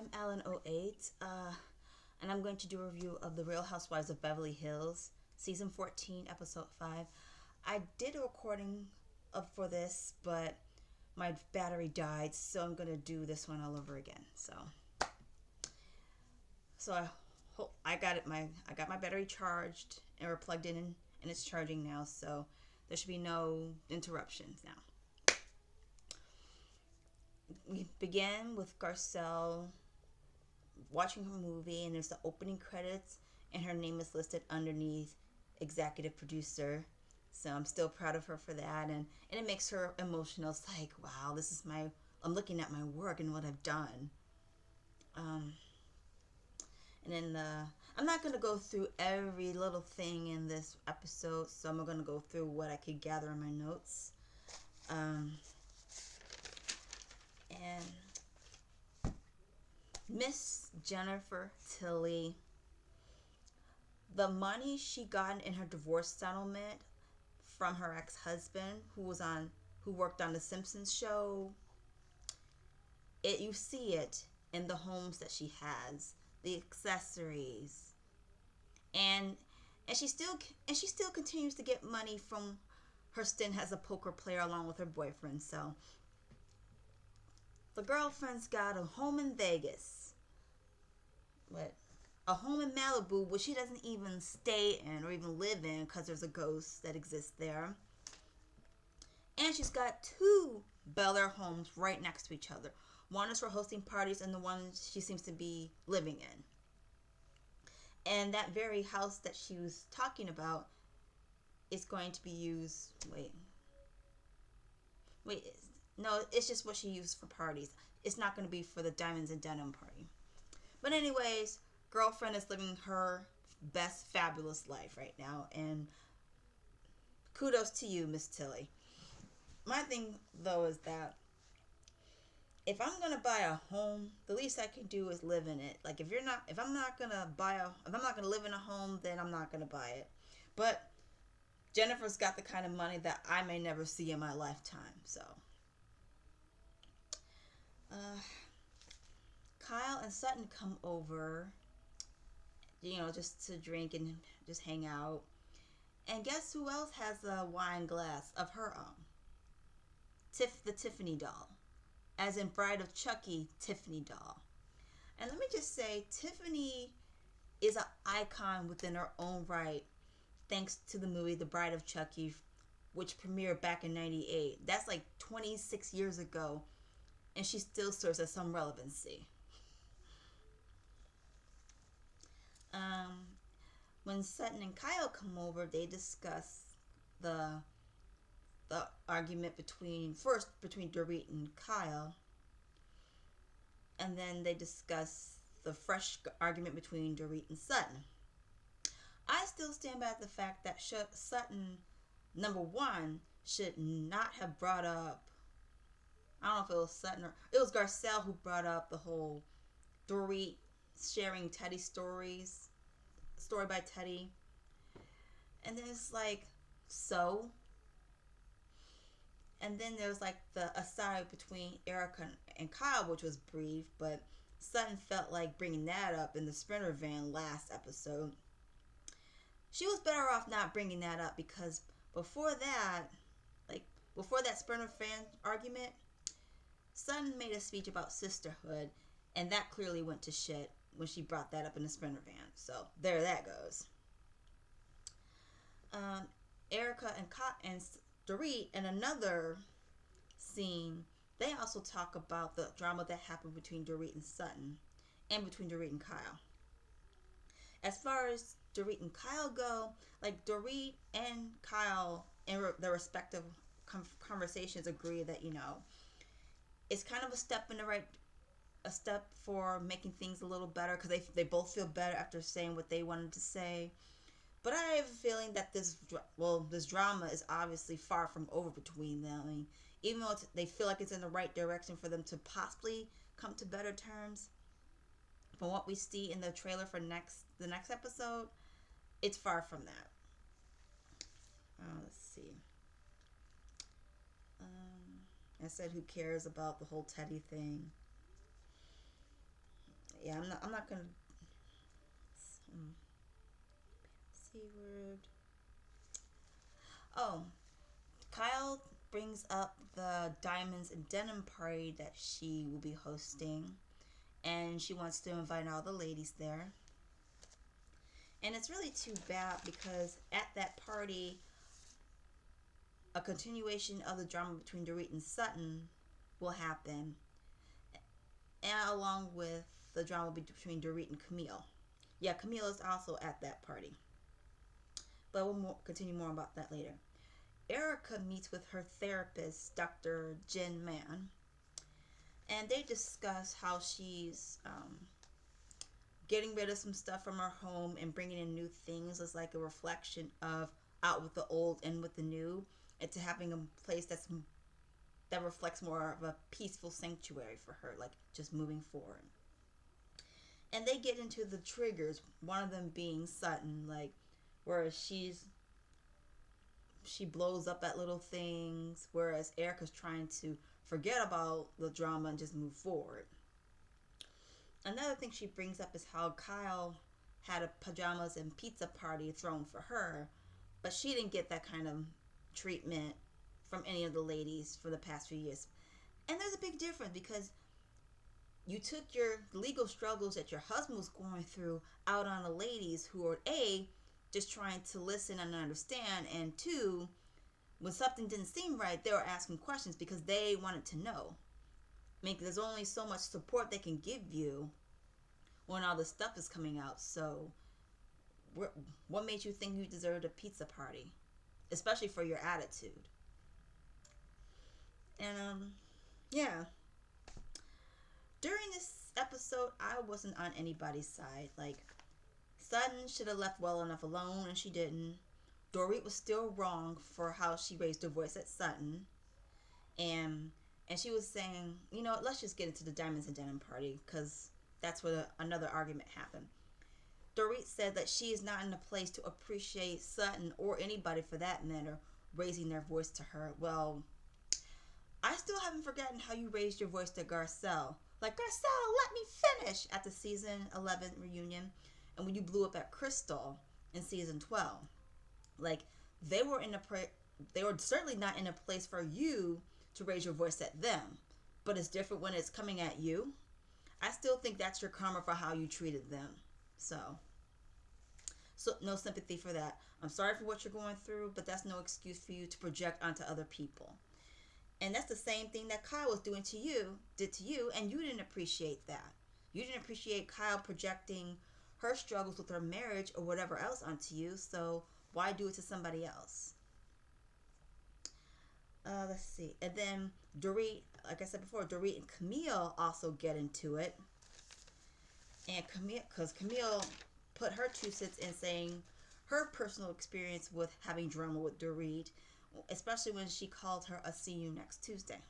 I'm Alan '08, and I'm going to do a review of The Real Housewives of Beverly Hills, Season 14, Episode 5. I did a recording for this, but my battery died, so I'm going to do this one all over again. So I got it. I got my battery charged and we're plugged in, and it's charging now, so there should be no interruptions now. We began with Garcelle watching her movie, and there's the opening credits, and her name is listed underneath executive producer. So I'm still proud of her for that, and it makes her emotional. It's like, wow, this is I'm looking at my work and what I've done. Um, and then I'm not going to go through every little thing in this episode, so I'm going to go through what I could gather in my notes. And Miss Jennifer Tilly, the money she got in her divorce settlement from her ex-husband, who worked on the Simpsons show, you see it in the homes that she has, the accessories, and she still continues to get money from her stint as a poker player along with her boyfriend. So the girlfriend's got a home in Vegas, but a home in Malibu, which she doesn't even stay in or even live in because there's a ghost that exists there. And she's got two Bel Air homes right next to each other. One is for hosting parties, and the one she seems to be living in. And that very house that she was talking about is going to be used. Wait. No, it's just what she used for parties. It's not going to be for the Diamonds and Denim party. But anyways, girlfriend is living her best fabulous life right now, and kudos to you, Miss Tilly. My thing though is that if I'm gonna buy a home, the least I can do is live in it. Like if I'm not gonna live in a home, then I'm not gonna buy it. But Jennifer's got the kind of money that I may never see in my lifetime. So, uh, Kyle and Sutton come over, just to drink and just hang out. And guess who else has a wine glass of her own? The Tiffany doll, as in Bride of Chucky Tiffany doll. And let me just say, Tiffany is an icon within her own right, thanks to the movie The Bride of Chucky, which premiered back in '98. That's like 26 years ago, and she still serves as some relevancy. Um, when Sutton and Kyle come over, they discuss the the argument between Dorit and Kyle, and then they discuss the fresh argument between Dorit and Sutton. I still stand by the fact that Sutton, number one, should not have brought up. I don't know if it was Sutton or it was Garcelle who brought up the whole Dorit sharing Teddy story by Teddy, and then it's like, so. And then there was like the aside between Erica and Kyle, which was brief, but Sutton felt like bringing that up in the Sprinter van last episode. She was better off not bringing that up because before that, like before that Sprinter fan argument, Sutton made a speech about sisterhood, and that clearly went to shit when she brought that up in the Sprinter van. So there that goes. Um, Erica and Dorit in another scene, they also talk about the drama that happened between Dorit and Sutton, and between Dorit and Kyle. As far as Dorit and Kyle go, like Dorit and Kyle in their respective conversations agree that it's kind of a step for making things a little better because they both feel better after saying what they wanted to say. But I have a feeling that this drama is obviously far from over between them. I mean, even though they feel like it's in the right direction for them to possibly come to better terms, from what we see in the trailer for the next episode, it's far from that. Let's see. I said, who cares about the whole Teddy thing? Yeah, I'm not gonna. C word. Oh, Kyle brings up the Diamonds and Denim party that she will be hosting, and she wants to invite all the ladies there. And it's really too bad because at that party, a continuation of the drama between Dorit and Sutton will happen, and along with the drama between Dorit and Camille. Yeah, Camille is also at that party, but we'll continue more about that later. Erica meets with her therapist, Dr. Jen Mann, and they discuss how she's getting rid of some stuff from her home and bringing in new things as like a reflection of out with the old and with the new, into having a place that reflects more of a peaceful sanctuary for her, like just moving forward. And they get into the triggers, one of them being Sutton, like whereas she blows up at little things, whereas Erica's trying to forget about the drama and just move forward. Another thing she brings up is how Kyle had a pajamas and pizza party thrown for her, but she didn't get that kind of treatment from any of the ladies for the past few years. And there's a big difference because you took your legal struggles that your husband was going through out on the ladies who are A, just trying to listen and understand, and two, when something didn't seem right, they were asking questions because they wanted to know. I mean, there's only so much support they can give you when all this stuff is coming out. So, what made you think you deserved a pizza party, especially for your attitude? And yeah. During this episode, I wasn't on anybody's side. Like, Sutton should have left well enough alone, and she didn't. Dorit was still wrong for how she raised her voice at Sutton, and she was saying, you know, let's just get into the Diamonds and Denim party because that's where another argument happened. Dorit said that she is not in a place to appreciate Sutton or anybody for that matter raising their voice to her. Well, I still haven't forgotten how you raised your voice to Garcelle. Like, Garcelle, let me finish at the season 11 reunion, and when you blew up at Crystal in season 12. Like, they were they were certainly not in a place for you to raise your voice at them, but it's different when it's coming at you. I still think that's your karma for how you treated them. So no sympathy for that. I'm sorry for what you're going through, but that's no excuse for you to project onto other people. And that's the same thing that Kyle was did to you, and you didn't appreciate that. You didn't appreciate Kyle projecting her struggles with her marriage or whatever else onto you, so why do it to somebody else? Let's see. And then Dorit, like I said before, Dorit and Camille also get into it. And because Camille put her 2 cents in saying her personal experience with having drama with Dorit, especially when she called her a see you next Tuesday.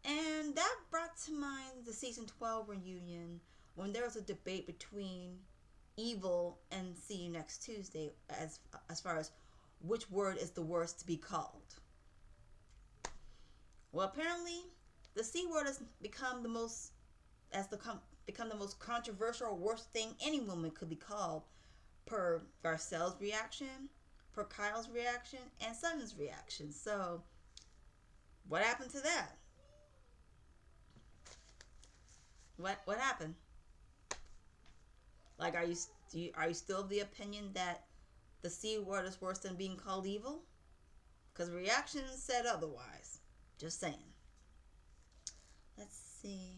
And that brought to mind the season 12 reunion when there was a debate between evil and see you next Tuesday as far as which word is the worst to be called. Well, apparently the C word has become become the most controversial worst thing any woman could be called per Garcelle's reaction, per Kyle's reaction, and Sutton's reaction. So, what happened to that? What happened? Like, are you still of the opinion that the C word is worse than being called evil? Because reactions said otherwise. Just saying. Let's see.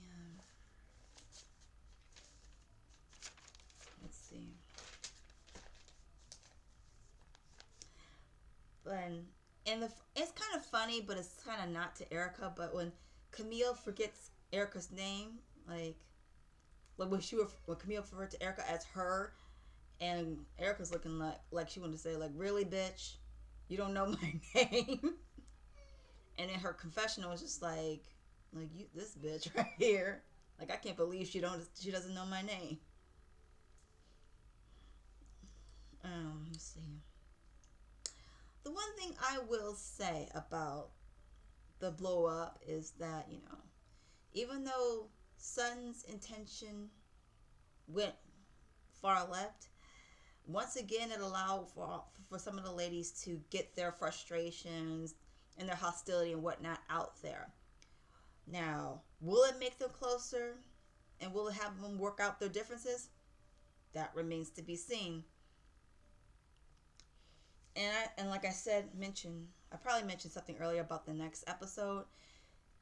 Let's see. And it's kind of funny, but it's kind of not to Erica. But when Camille forgets Erica's name, like when Camille referred to Erica as her, and Erica's looking like she wanted to say like, really, bitch, you don't know my name. And then her confessional was just like you, this bitch right here. Like, I can't believe she doesn't know my name. Let's see. The one thing I will say about the blow up is that, you know, even though Sutton's intention went far left. Once again, it allowed for some of the ladies to get their frustrations and their hostility and whatnot out there. Now, will it make them closer, and will it have them work out their differences? That remains to be seen. And like I said, I probably mentioned something earlier about the next episode.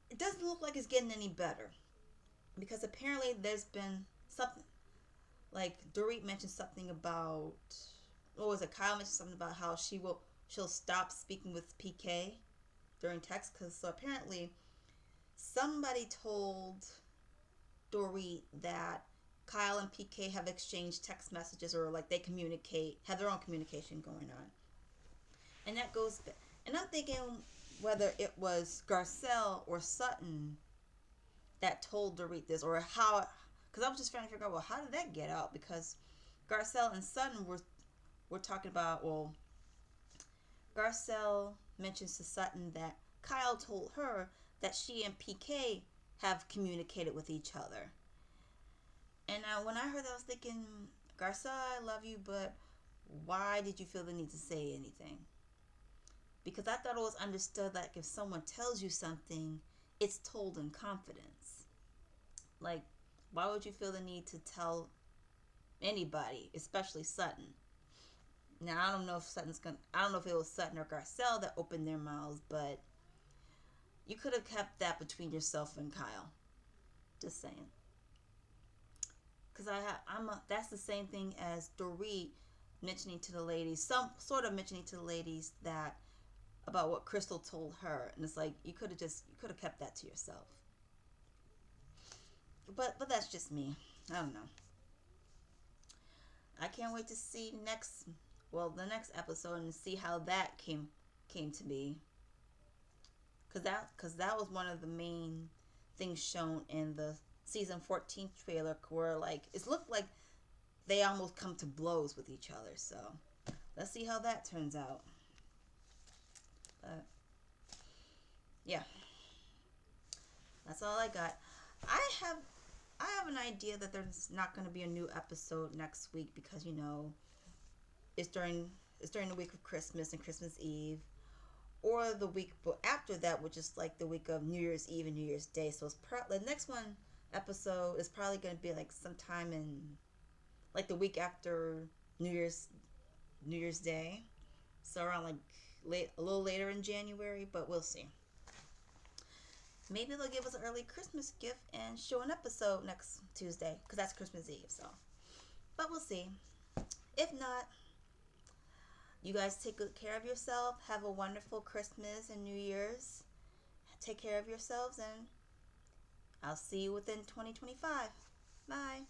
It doesn't look like it's getting any better, because apparently there's been something, like Dorit mentioned something about, what was it? Kyle mentioned something about how she'll stop speaking with PK during text, because so apparently somebody told Dorit that Kyle and PK have exchanged text messages, or like they have their own communication going on. And that goes, and I'm thinking whether it was Garcelle or Sutton that told Dorit this, or how, because I was just trying to figure out, well, how did that get out? Because Garcelle and Sutton were talking about, well, Garcelle mentions to Sutton that Kyle told her that she and PK have communicated with each other. And when I heard that, I was thinking, Garcelle, I love you, but why did you feel the need to say anything? Because I thought it was understood that if someone tells you something, it's told in confidence. Like, why would you feel the need to tell anybody, especially Sutton? Now, I don't know if it was Sutton or Garcelle that opened their mouths, but you could have kept that between yourself and Kyle. Just saying. Because that's the same thing as Dorit mentioning to the ladies, that about what Crystal told her, and it's like you could have kept that to yourself. But that's just me. I don't know. I can't wait to see the next episode, and see how that came to be. Cause that was one of the main things shown in the season 14 trailer, where like it looked like they almost come to blows with each other. So let's see how that turns out. But yeah, that's all I got. I have an idea that there's not going to be a new episode next week, because it's during the week of Christmas and Christmas Eve, or the week after that, which is like the week of New Year's Eve and New Year's Day. So the next episode is probably going to be like sometime in like the week after New Year's Day, so around like a little later in January, but we'll see. Maybe they'll give us an early Christmas gift and show an episode next Tuesday, because that's Christmas Eve. So, but we'll see. If not, you guys take good care of yourself. Have a wonderful Christmas and New Year's. Take care of yourselves, and I'll see you within 2025. Bye.